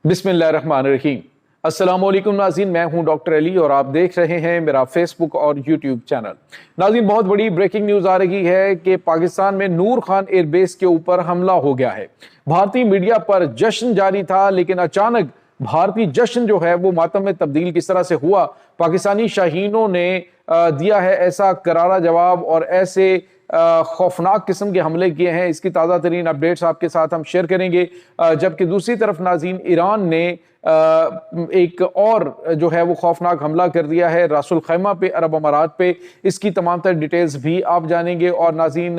बिस्मिल्लाहिर्रहमानिर्रहीम। अस्सलाम वालेकुम नाज़रीन, मैं हूं डॉक्टर अली और आप देख रहे हैं मेरा फेसबुक और यूट्यूब चैनल। नाज़रीन, बहुत बड़ी ब्रेकिंग न्यूज़ आ रही है कि पाकिस्तान में नूर खान एयरबेस के ऊपर हमला हो गया है। भारतीय मीडिया पर जश्न जारी था, लेकिन अचानक भारतीय जश्न जो है वो मातम में तब्दील किस तरह से हुआ। पाकिस्तानी शाहीनों ने दिया है ऐसा करारा जवाब और ऐसे खौफनाक किस्म के हमले किए हैं। इसकी ताज़ा तरीन अपडेट्स आपके साथ हम शेयर करेंगे। जबकि दूसरी तरफ नाज़रीन, ईरान ने एक और जो है वो खौफनाक हमला कर दिया है रासुल खैमा पे, अरब अमारात पे। इसकी तमाम तर डिटेल्स भी आप जानेंगे। और नाज़रीन,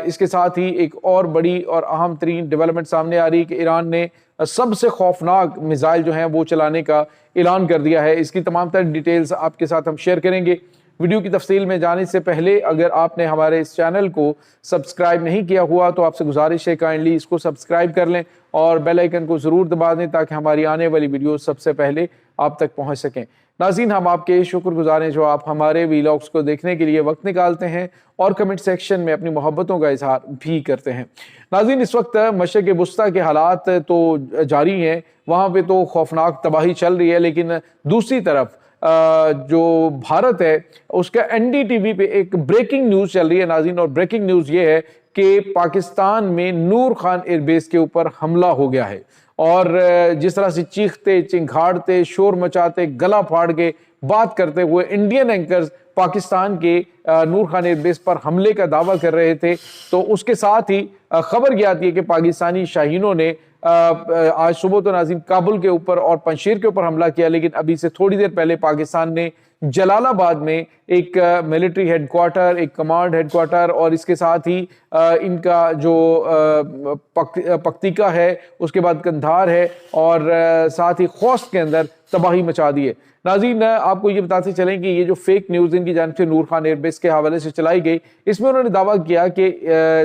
इसके साथ ही एक और बड़ी और अहम तरीन डेवलपमेंट सामने आ रही है कि ईरान ने सबसे खौफनाक मिसाइल जो हैं वो चलाने का ऐलान कर दिया है। इसकी तमाम तर डिटेल्स आपके साथ हम शेयर करेंगे। वीडियो की तफसील में जाने से पहले अगर आपने हमारे इस चैनल को सब्सक्राइब नहीं किया हुआ तो आपसे गुजारिश है काइंडली इसको सब्सक्राइब कर लें और बेल आइकन को ज़रूर दबा दें ताकि हमारी आने वाली वीडियो सबसे पहले आप तक पहुंच सकें। नाज़रीन, हम आपके शुक्रगुजार हैं जो आप हमारे वीलॉग्स को देखने के लिए वक्त निकालते हैं और कमेंट सेक्शन में अपनी मोहब्बतों का इजहार भी करते हैं। नाज़रीन, इस वक्त मशरक़ वुस्ता के हालात तो जारी हैं, वहाँ पे तो खौफनाक तबाही चल रही है, लेकिन दूसरी तरफ जो भारत है उसका एनडीटीवी पे एक ब्रेकिंग न्यूज़ चल रही है नाज़रीन। और ब्रेकिंग न्यूज़ ये है कि पाकिस्तान में नूर खान एयरबेस के ऊपर हमला हो गया है। और जिस तरह से चीखते चिंघाड़ते शोर मचाते गला फाड़ के बात करते हुए इंडियन एंकर्स पाकिस्तान के नूर खान एयरबेस पर हमले का दावा कर रहे थे, तो उसके साथ ही खबर ये आती है कि पाकिस्तानी शाहीनों ने आज सुबह तो नाज़रीन काबुल के ऊपर और पंजशीर के ऊपर हमला किया, लेकिन अभी से थोड़ी देर पहले पाकिस्तान ने जलालाबाद में एक मिलिट्री हेडक्वार्टर, एक कमांड हेडक्वार्टर और इसके साथ ही इनका जो पक्तिका है, उसके बाद कंधार है और साथ ही खोस्त के अंदर तबाही मचा दी है। नाज़रीन, आपको ये बताते चलें कि ये जो फेक न्यूज़ इनकी जानिब से नूर खान एयरबेस के हवाले से चलाई गई, इसमें उन्होंने दावा किया कि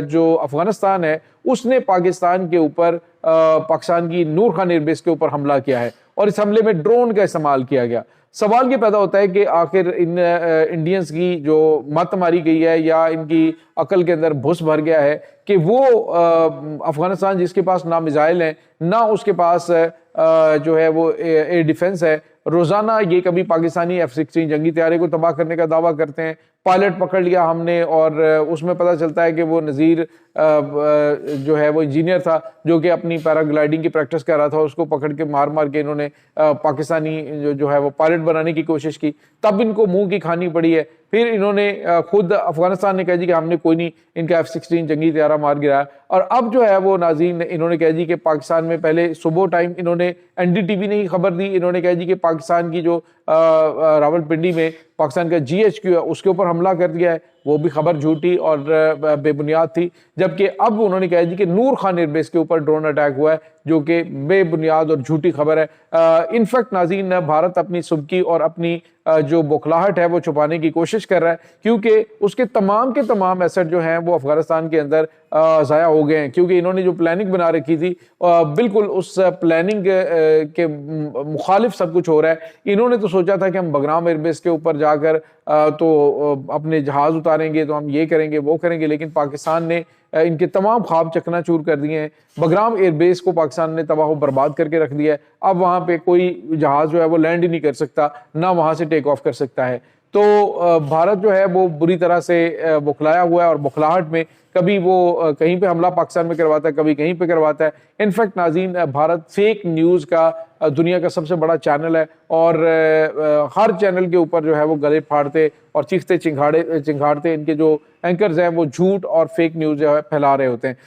जो अफगानिस्तान है उसने पाकिस्तान के ऊपर पाकिस्तान की नूर खान एयरबेस के ऊपर हमला किया है और इस हमले में ड्रोन का इस्तेमाल किया गया। सवाल ये पैदा होता है कि आखिर इन इंडियंस की जो मत मारी गई है या इनकी अकल के अंदर भुस भर गया है कि वो अफगानिस्तान जिसके पास ना मिसाइल है ना उसके पास जो है वो एयर डिफेंस है, रोजाना ये कभी पाकिस्तानी F-16 जंगी तैयारे को तबाह करने का दावा करते हैं। पायलट पकड़ लिया हमने और उसमें पता चलता है कि वो नज़ीर जो है वो इंजीनियर था जो कि अपनी पैराग्लाइडिंग की प्रैक्टिस कर रहा था, उसको पकड़ के मार मार के इन्होंने पाकिस्तानी जो है वो पायलट बनाने की कोशिश की, तब इनको मुंह की खानी पड़ी है। फिर इन्होंने खुद अफगानिस्तान ने कह दी कि हमने कोई नहीं इनका F-16 जंगी तैयारा मार गिराया। और अब जो है वो नाज़रीन इन्होंने कह दी कि पाकिस्तान में पहले सुबह टाइम इन्होंने एनडीटीवी ने ही खबर दी, इन्होंने कह दी कि पाकिस्तान की जो रावलपिंडी में पाकिस्तान का GHQ है उसके ऊपर हमला कर दिया है, वो भी खबर झूठी और बेबुनियाद थी। जबकि अब उन्होंने कह दी कि नूर खान एयरबेस के ऊपर ड्रोन अटैक हुआ है, जो कि बेबुनियाद और झूठी खबर है। इनफैक्ट नाज़रीन, भारत अपनी सुबकी और अपनी जो बौखलाहट है वो छुपाने की कोशिश कर रहा है, क्योंकि उसके तमाम के तमाम एसेट जो हैं वो अफगानिस्तान के अंदर ज़ाया हो गए हैं, क्योंकि इन्होंने जो प्लानिंग बना रखी थी बिल्कुल उस प्लानिंग के मुखालिफ सब कुछ हो रहा है। इन्होंने तो सोचा था कि हम बगराम एयरबेस के ऊपर जाकर तो अपने जहाज उतारेंगे, तो हम ये करेंगे वो करेंगे, लेकिन पाकिस्तान ने इनके तमाम ख्वाब चकनाचूर कर दिए हैं। बगराम एयरबेस को पाकिस्तान ने तबाह बर्बाद करके रख दिया है। अब वहाँ पे कोई जहाज जो है वो लैंड ही नहीं कर सकता, ना वहाँ से टेक ऑफ कर सकता है। तो भारत जो है वो बुरी तरह से बौखलाया हुआ है और बौखलाहट में कभी वो कहीं पे हमला पाकिस्तान में करवाता है, कभी कहीं पे करवाता है। इनफैक्ट नाज़रीन, भारत फेक न्यूज़ का दुनिया का सबसे बड़ा चैनल है और हर चैनल के ऊपर जो है वो गले फाड़ते और चीखते चिंघाड़ते इनके जो एंकर्स हैं वो झूठ और फेक न्यूज़ जो है फैला रहे होते हैं।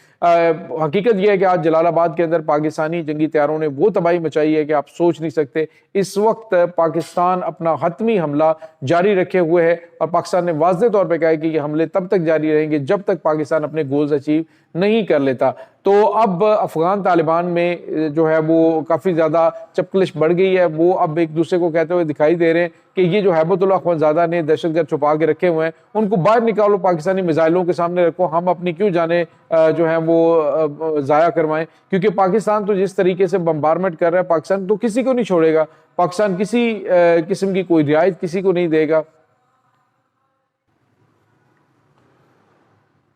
हकीकत यह है कि आज जलालाबाद के अंदर पाकिस्तानी जंगी तैयारों ने वो तबाही मचाई है कि आप सोच नहीं सकते। इस वक्त पाकिस्तान अपना हतमी हमला जारी रखे हुए है और पाकिस्तान ने वाज़ेह तौर पर कहा है कि ये हमले तब तक जारी रहेंगे जब तक पाकिस्तान अपने गोल्स अचीव नहीं कर लेता। तो अब अफगान तालिबान में जो है वो काफ़ी ज़्यादा चपकलिश बढ़ गई है। वो अब एक दूसरे को कहते हुए दिखाई दे रहे हैं कि ये जो हैबतुल्लाह अखवंज़ादा ने दहशतगर्द छुपा के रखे हुए हैं उनको बाहर निकालो, पाकिस्तानी मिसाइलों के सामने रखो, हम अपनी क्यों जाने जो है वो ज़ाया करवाएं। क्योंकि पाकिस्तान तो जिस तरीके से बम्बारमेंट कर रहा है, पाकिस्तान तो किसी को नहीं छोड़ेगा, पाकिस्तान किसी किस्म की कोई रियायत किसी को नहीं देगा।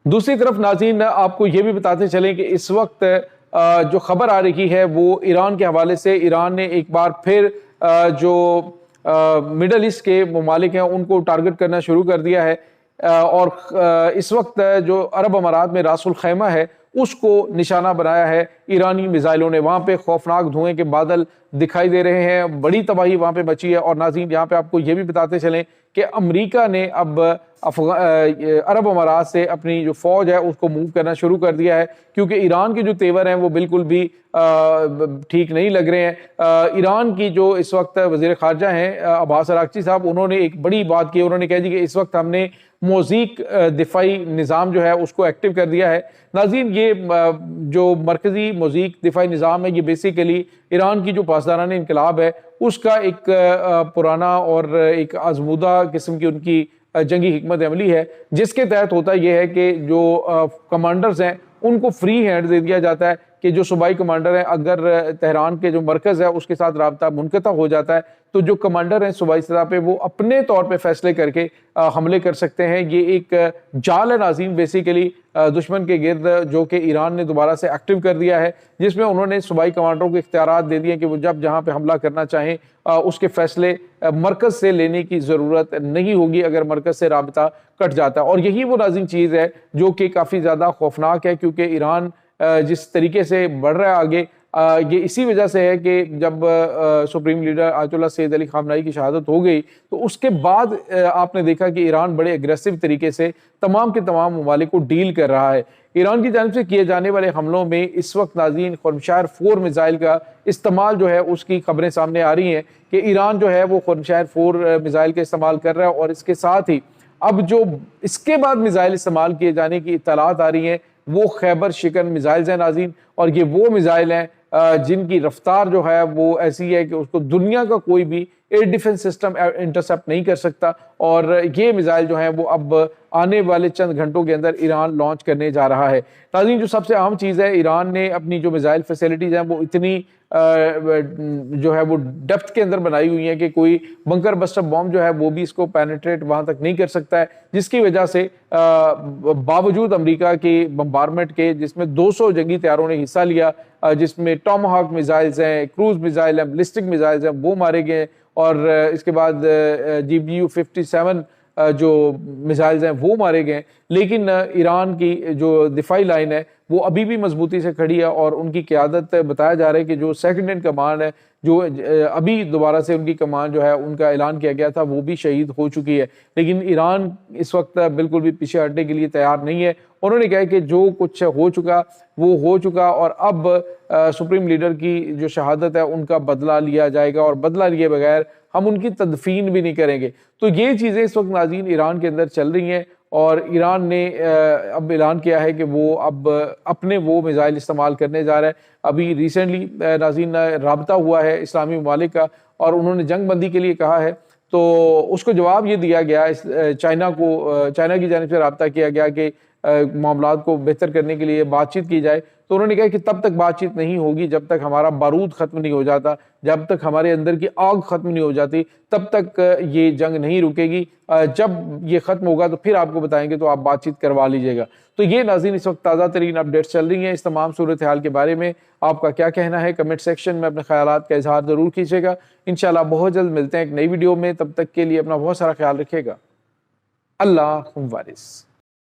दूसरी तरफ नाज़रीन, आपको ये भी बताते चलें कि इस वक्त جو خبر آ رہی ہے وہ ایران کے حوالے سے، ایران نے ایک بار پھر جو مڈل ایسٹ کے ممالک ہیں ان کو ٹارگٹ کرنا شروع کر دیا ہے، اور اس وقت جو عرب امارات میں راس الخیمہ ہے اس کو نشانہ بنایا ہے ایرانی میزائلوں نے۔ وہاں پہ خوفناک دھوئیں کے بادل دکھائی دے رہے ہیں، بڑی تباہی وہاں پہ مچی ہے۔ اور ناظرین یہاں پہ آپ کو یہ بھی بتاتے چلیں کہ امریکہ نے اب عرب امارات سے اپنی جو فوج ہے اس کو موو کرنا شروع کر دیا ہے، کیونکہ ایران کے جو تیور ہیں وہ بالکل بھی ٹھیک نہیں لگ رہے ہیں۔ ایران کی جو اس وقت وزیر خارجہ ہیں عباس اراغچی صاحب، انہوں نے ایک بڑی بات کی، انہوں نے کہا جی کہ اس وقت ہم نے موزیک دفاعی نظام جو ہے اس کو ایکٹیو کر دیا ہے۔ ناظرین یہ جو مرکزی موزیک دفاعی نظام ہے یہ بیسیکلی ایران کی جو پاسداران انقلاب ہے اس کا ایک پرانا اور ایک آزمودہ قسم کی ان کی جنگی حکمت عملی ہے، جس کے تحت ہوتا یہ ہے کہ جو کمانڈرز ہیں ان کو فری ہینڈ دے دیا جاتا ہے کہ جو صوبائی کمانڈر ہیں اگر تہران کے جو مرکز ہے اس کے ساتھ رابطہ منقطع ہو جاتا ہے تو جو کمانڈر ہیں صوبائی سطح پہ وہ اپنے طور پہ فیصلے کر کے حملے کر سکتے ہیں۔ یہ ایک جال ہے ناظرین بیسیکلی دشمن کے گرد جو کہ ایران نے دوبارہ سے ایکٹیو کر دیا ہے، جس میں انہوں نے صوبائی کمانڈروں کو اختیارات دے دیے کہ وہ جب جہاں پہ حملہ کرنا چاہیں اس کے فیصلے مرکز سے لینے کی ضرورت نہیں ہوگی اگر مرکز سے رابطہ کٹ جاتا ہے۔ اور یہی وہ ناظرین چیز ہے جو کہ کافی زیادہ خوفناک ہے، کیونکہ ایران جس طریقے سے بڑھ رہا ہے آگے، یہ اسی وجہ سے ہے کہ جب سپریم لیڈر آیت اللہ سید علی خامنہئی کی شہادت ہو گئی تو اس کے بعد آپ نے دیکھا کہ ایران بڑے اگریسو طریقے سے تمام کے تمام ممالک کو ڈیل کر رہا ہے۔ ایران کی جانب سے کیے جانے والے حملوں میں اس وقت ناظرین خرمشہر 4 میزائل کا استعمال جو ہے اس کی خبریں سامنے آ رہی ہیں کہ ایران جو ہے وہ خرمشہر 4 میزائل کا استعمال کر رہا ہے، اور اس کے ساتھ ہی اب جو اس کے بعد میزائل استعمال کیے جانے کی اطلاعات آ رہی ہیں وہ خیبر شکن میزائلز ہیں ناظرین، اور یہ وہ میزائل ہیں جن کی رفتار جو ہے وہ ایسی ہے کہ اس کو دنیا کا کوئی بھی ایئر ڈیفنس سسٹم انٹرسپٹ نہیں کر سکتا، اور یہ میزائل جو ہیں وہ اب آنے والے چند گھنٹوں کے اندر ایران لانچ کرنے جا رہا ہے۔ ناظرین جو سب سے اہم چیز ہے، ایران نے اپنی جو میزائل فیسلٹیز ہیں وہ اتنی جو ہے وہ ڈیپتھ کے اندر بنائی ہوئی ہیں کہ کوئی بنکر بسٹر بوم جو ہے وہ بھی اس کو پینیٹریٹ وہاں تک نہیں کر سکتا ہے، جس کی وجہ سے باوجود امریکہ کی بمبارمنٹ کے جس میں 200 جنگی طیاروں نے حصہ لیا، جس میں ٹامہاک میزائلز ہیں، کروز میزائل ہیں، بلسٹک میزائلز ہیں، وہ مارے گئے، اور اس کے بعد GBU-57 جو میزائلز ہیں وہ مارے گئے، لیکن ایران کی جو دفاعی لائن ہے وہ ابھی بھی مضبوطی سے کھڑی ہے، اور ان کی قیادت بتایا جا رہا ہے کہ جو سیکنڈ ان کمانڈ ہے، جو ابھی دوبارہ سے ان کی کمان جو ہے ان کا اعلان کیا گیا تھا وہ بھی شہید ہو چکی ہے، لیکن ایران اس وقت بالکل بھی پیچھے ہٹنے کے لیے تیار نہیں ہے۔ انہوں نے کہا کہ جو کچھ ہو چکا وہ ہو چکا، اور اب سپریم لیڈر کی جو شہادت ہے ان کا بدلہ لیا جائے گا، اور بدلہ لیے بغیر ہم ان کی تدفین بھی نہیں کریں گے۔ تو یہ چیزیں اس وقت ناظرین ایران کے اندر چل رہی ہیں، اور ایران نے اب اعلان کیا ہے کہ وہ اب اپنے وہ میزائل استعمال کرنے جا رہا ہے۔ ابھی ریسنٹلی ناظرین رابطہ ہوا ہے اسلامی ممالک کا، اور انہوں نے جنگ بندی کے لیے کہا ہے، تو اس کو جواب یہ دیا گیا، چائنا کی جانب سے رابطہ کیا گیا کہ معاملات کو بہتر کرنے کے لیے بات چیت کی جائے، تو انہوں نے کہا کہ تب تک بات چیت نہیں ہوگی جب تک ہمارا بارود ختم نہیں ہو جاتا، جب تک ہمارے اندر کی آگ ختم نہیں ہو جاتی، تب تک یہ جنگ نہیں رکے گی۔ جب یہ ختم ہوگا تو پھر آپ کو بتائیں گے، تو آپ بات چیت کروا لیجئے گا۔ تو یہ ناظرین اس وقت تازہ ترین اپڈیٹس چل رہی ہیں اس تمام صورتحال کے بارے میں۔ آپ کا کیا کہنا ہے کمنٹ سیکشن میں اپنے خیالات کا اظہار ضرور کیجیے گا۔ انشاءاللہ بہت جلد ملتے ہیں ایک نئی ویڈیو میں، تب تک کے لیے اپنا بہت سارا خیال رکھیے گا۔ اللہ حافظ۔